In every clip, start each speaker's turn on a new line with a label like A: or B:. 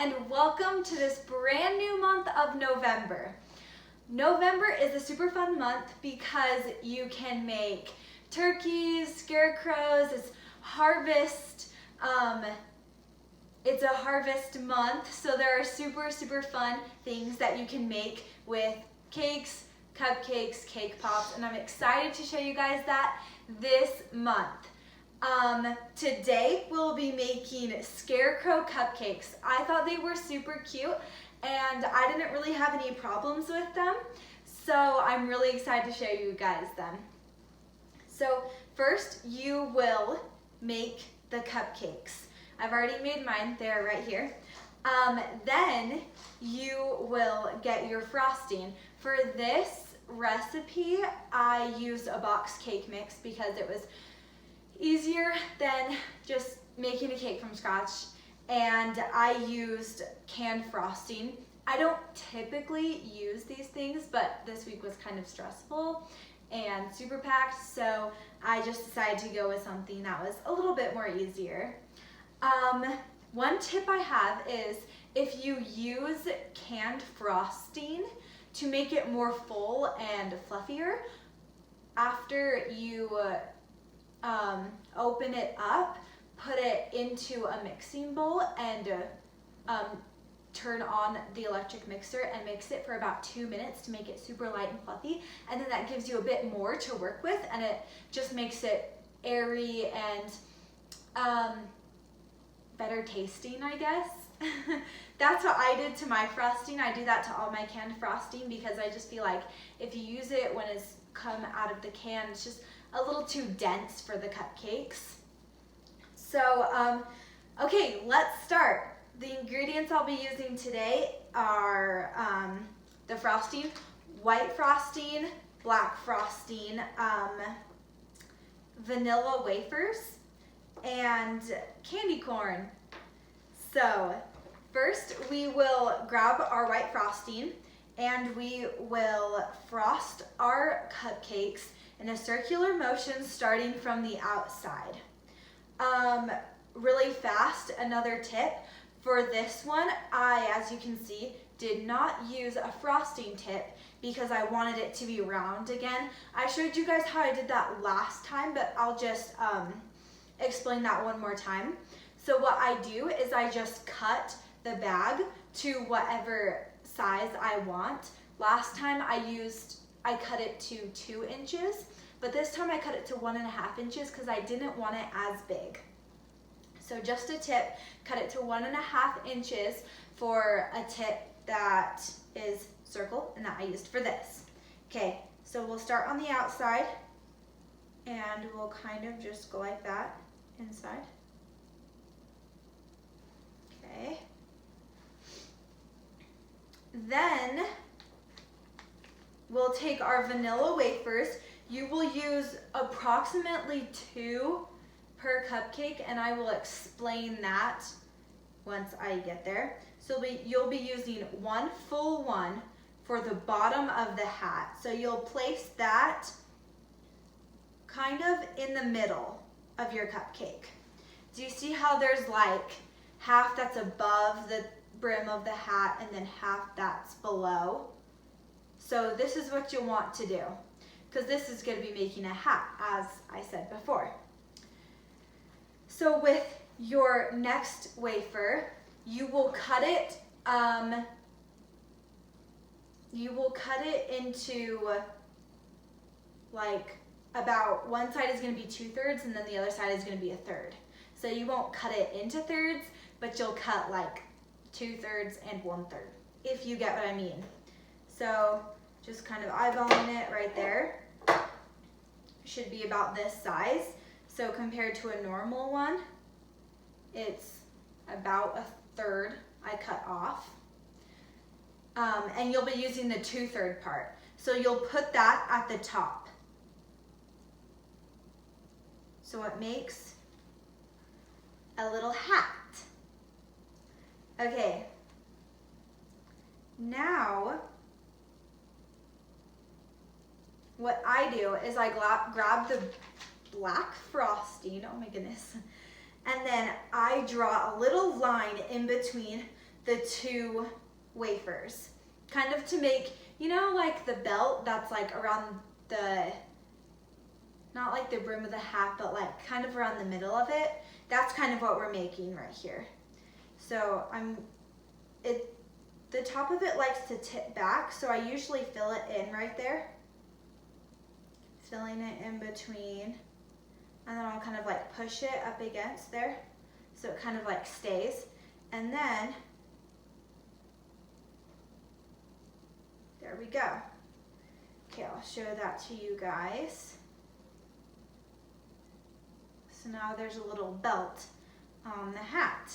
A: and welcome to this brand new month of November. November is a super fun month because you can make turkeys, scarecrows, it's harvest, it's a harvest month, so there are super fun things that you can make with cakes, cupcakes, cake pops, and I'm excited to show you guys that this month. Today we'll be making scarecrow cupcakes. I thought they were super cute and I didn't really have any problems with them, so I'm really excited to show you guys them. So first you will make the cupcakes. I've already made mine, they're right here. Then you will get your frosting. For this recipe, I used a box cake mix because it was easier than just making a cake from scratch, and I used canned frosting. I don't typically use these things, but this week was kind of stressful and super packed, so I just decided to go with something that was a little bit more easier. One tip I have is if you use canned frosting to make it more full and fluffier, after you open it up, put it into a mixing bowl and turn on the electric mixer and mix it for about 2 minutes to make it super light and fluffy, and then that gives you a bit more to work with and it just makes it airy and better tasting, I guess. That's what I did to my frosting. I do that to all my canned frosting because I just feel like if you use it when it's come out of the can, it's just a little too dense for the cupcakes. So, okay, let's start. The ingredients I'll be using today are the frosting, white frosting, black frosting, vanilla wafers, and candy corn. So, first we will grab our white frosting and we will frost our cupcakes in a circular motion starting from the outside. Really fast, another tip, for this one, I, as you can see, did not use a frosting tip because I wanted it to be round again. I showed you guys how I did that last time, but I'll just explain that one more time. So what I do is I just cut the bag to whatever size I want. Last time I cut it to 2 inches, but this time I cut it to 1.5 inches because I didn't want it as big. So just a tip, cut it to 1.5 inches for a tip that is circle and that I used for this. Okay, so we'll start on the outside and we'll kind of just go like that inside. Okay. Then we'll take our vanilla wafers. You will use approximately 2 per cupcake, and I will explain that once I get there. So you'll be using 1 full one for the bottom of the hat. So you'll place that kind of in the middle of your cupcake. Do you see how there's like half that's above the brim of the hat and then half that's below? So this is what you'll want to do, because this is going to be making a hat, as I said before. So with your next wafer, you will cut it into like about one side is going to be 2/3 and then the other side is going to be 1/3. So you won't cut it into thirds, but you'll cut like 2/3 and 1/3, if you get what I mean. So just kind of eyeballing it right there. Should be about this size. So compared to a normal one, it's about 1/3 I cut off. And you'll be using the 2/3 part. So you'll put that at the top. So it makes a little hat. Okay. Now, what I do is I grab the black frosting, oh my goodness, and then I draw a little line in between the two wafers, kind of to make, you know, like the belt that's like around the, not like the brim of the hat, but like kind of around the middle of it. That's kind of what we're making right here. So the top of it likes to tip back, so I usually fill it in right there. Filling it in between, and then I'll kind of like push it up against there, so it kind of like stays. And then, there we go. Okay, I'll show that to you guys. So now there's a little belt on the hat.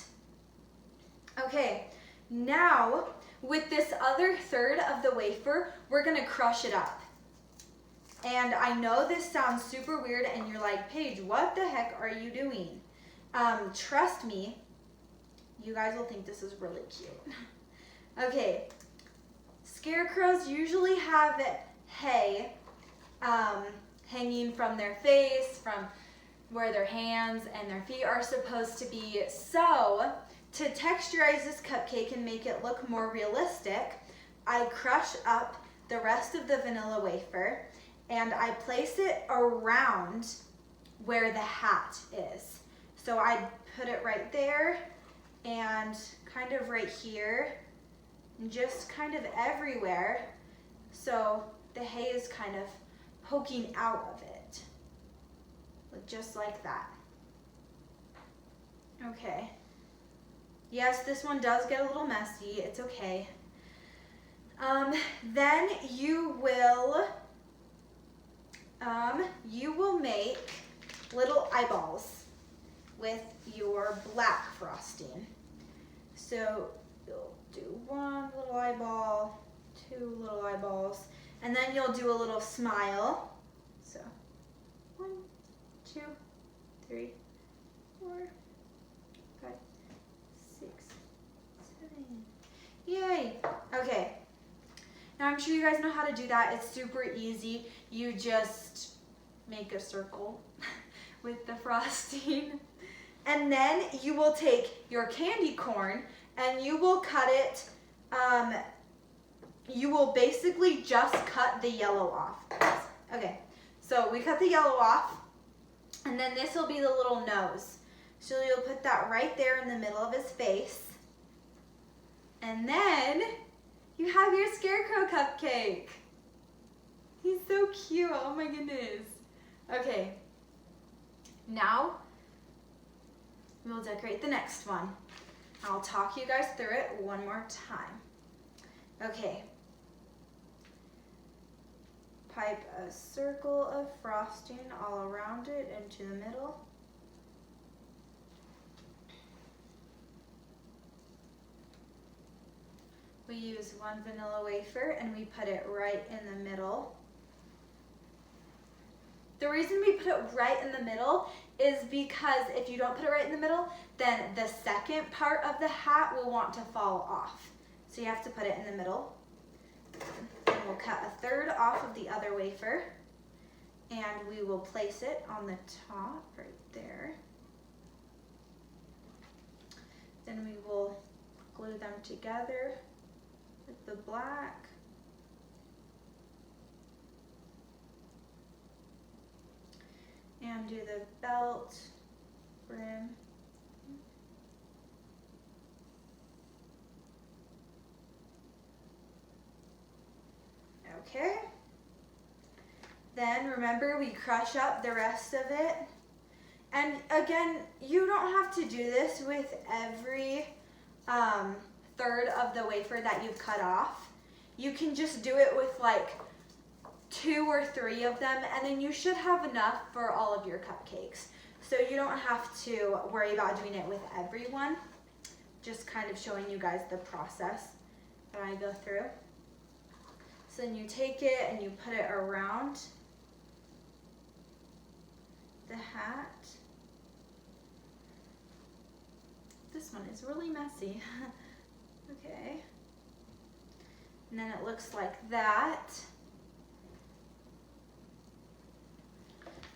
A: Okay, now with this other third of the wafer, we're gonna crush it up. And I know this sounds super weird and you're like, Paige, what the heck are you doing? Trust me, you guys will think this is really cute. Okay, scarecrows usually have hay hanging from their face, from where their hands and their feet are supposed to be. So to texturize this cupcake and make it look more realistic, I crush up the rest of the vanilla wafer and I place it around where the hat is. So I put it right there and kind of right here, and just kind of everywhere. So the hay is kind of poking out of it, just like that. Okay. Yes, this one does get a little messy, it's okay. Then you will make little eyeballs with your black frosting. So you'll do one little eyeball, two little eyeballs, and then you'll do a little smile. So 1, 2, 3, 4, 5, 6, 7. Yay! Okay. Now I'm sure you guys know how to do that. It's super easy. You just make a circle with the frosting. And then you will take your candy corn and you will cut it, you will basically just cut the yellow off. Okay, so we cut the yellow off, and then this will be the little nose. So you'll put that right there in the middle of his face. And then you have your scarecrow cupcake. He's so cute, oh my goodness. Okay, now we'll decorate the next one. I'll talk you guys through it one more time. Okay. Pipe a circle of frosting all around it into the middle. We use one vanilla wafer and we put it right in the middle. The reason we put it right in the middle is because if you don't put it right in the middle, then the second part of the hat will want to fall off. So you have to put it in the middle. And we'll cut a third off of the other wafer and we will place it on the top right there. Then we will glue them together with the black. And do the belt, brim. Okay. Then remember we crush up the rest of it. And again, you don't have to do this with every third of the wafer that you've cut off. You can just do it with like 2 or 3 of them, and then you should have enough for all of your cupcakes. So you don't have to worry about doing it with everyone. Just kind of showing you guys the process that I go through. So then you take it and you put it around the hat. This one is really messy. Okay. And then it looks like that.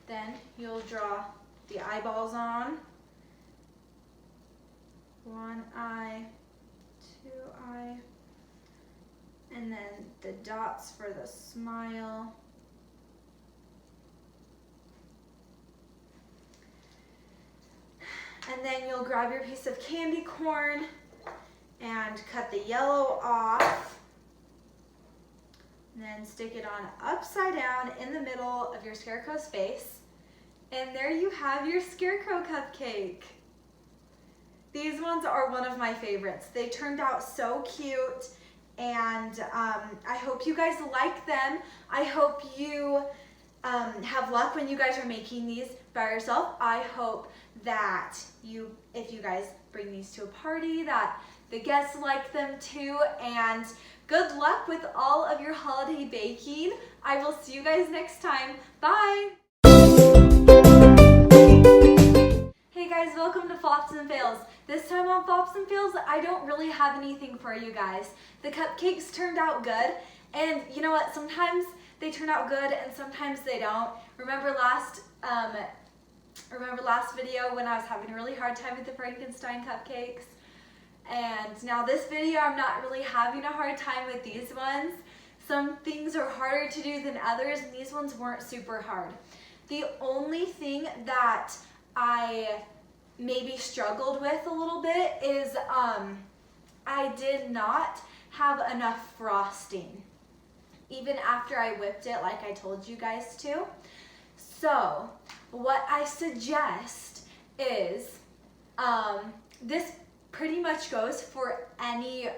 A: Then you'll draw the eyeballs on. 1 eye, 2 eye. And then the dots for the smile. And then you'll grab your piece of candy corn and cut the yellow off. And then stick it on upside down in the middle of your scarecrow's face. And there you have your scarecrow cupcake. These ones are one of my favorites. They turned out so cute, and I hope you guys like them. I hope you have luck when you guys are making these by yourself. I hope that if you guys bring these to a party, that the guests like them too, and good luck with all of your holiday baking. I will see you guys next time. Bye! Hey guys, welcome to Flops and Fails. This time on Flops and Fails, I don't really have anything for you guys. The cupcakes turned out good, and you know what? Sometimes they turn out good and sometimes they don't. Remember last video when I was having a really hard time with the Frankenstein cupcakes? And now this video, I'm not really having a hard time with these ones. Some things are harder to do than others, and these ones weren't super hard. The only thing that I maybe struggled with a little bit is I did not have enough frosting, even after I whipped it like I told you guys to. So what I suggest is, this pretty much goes for any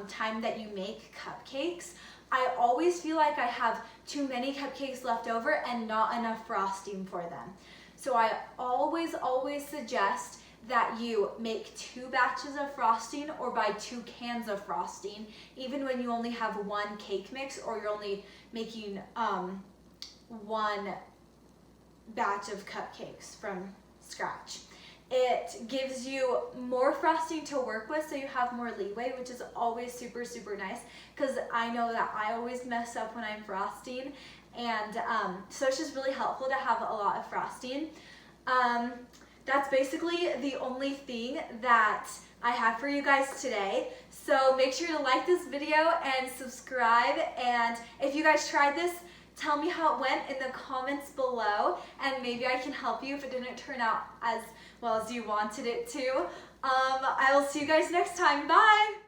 A: time that you make cupcakes. I always feel like I have too many cupcakes left over and not enough frosting for them. So I always suggest that you make 2 batches of frosting or buy 2 cans of frosting, even when you only have 1 cake mix or you're only making 1 batch of cupcakes from scratch. It gives you more frosting to work with, so you have more leeway, which is always super nice, because I know that I always mess up when I'm frosting, and so it's just really helpful to have a lot of frosting. That's basically the only thing that I have for you guys today. So make sure to like this video and subscribe, and if you guys tried this, tell me how it went in the comments below, and maybe I can help you if it didn't turn out as well as you wanted it to. I will see you guys next time. Bye!